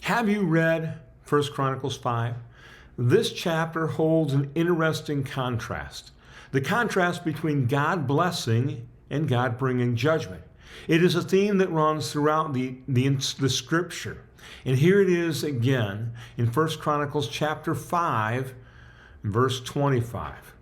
Have you read 1 Chronicles 5? This chapter holds an interesting contrast. The contrast between God blessing and God bringing judgment. It is a theme that runs throughout the scripture. And here it is again in 1 Chronicles chapter 5, verse 25.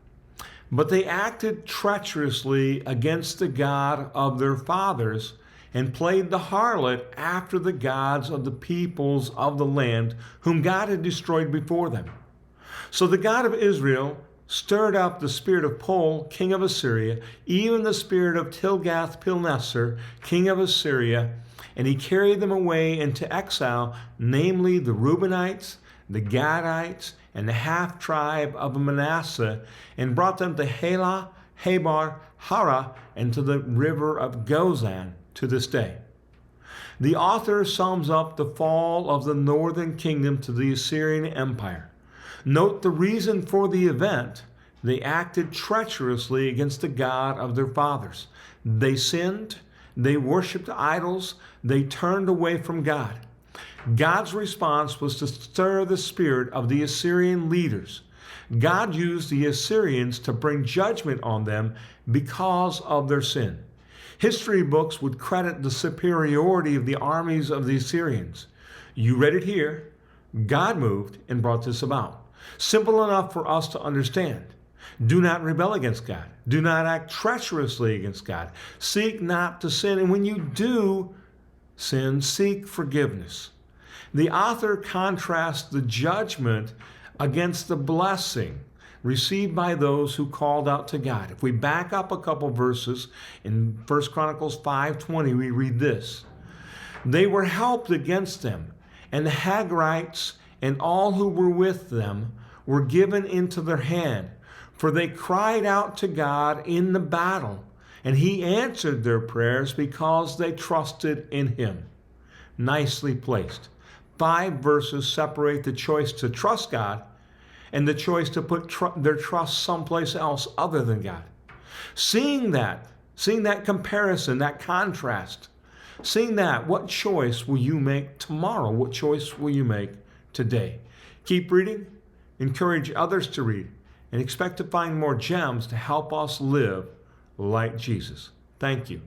But they acted treacherously against the God of their fathers and played the harlot after the gods of the peoples of the land whom God had destroyed before them. So the God of Israel stirred up the spirit of Pul, king of Assyria, even the spirit of Tilgath-Pilneser, king of Assyria, and he carried them away into exile, namely the Reubenites, the Gadites, and the half-tribe of Manasseh, and brought them to Halah, Habar, Hara, and to the river of Gozan to this day. The author sums up the fall of the northern kingdom to the Assyrian Empire. Note the reason for the event. They acted treacherously against the God of their fathers. They sinned, they worshipped idols, they turned away from God. God's response was to stir the spirit of the Assyrian leaders. God used the Assyrians to bring judgment on them because of their sin. History books would credit the superiority of the armies of the Assyrians. You read it here. God moved and brought this about. Simple enough for us to understand. Do not rebel against God. Do not act treacherously against God. Seek not to sin. And when you do sin, seek forgiveness. The author contrasts the judgment against the blessing received by those who called out to God. If we back up a couple verses in 1 Chronicles 5:20, we read this. They were helped against them, and the Hagrites and all who were with them were given into their hand, for they cried out to God in the battle, and he answered their prayers because they trusted in him. Nicely placed. 5 verses separate the choice to trust God and the choice to put their trust someplace else other than God. Seeing that comparison, that contrast, seeing that, what choice will you make tomorrow? What choice will you make today? Keep reading, encourage others to read, and expect to find more gems to help us live like Jesus. Thank you.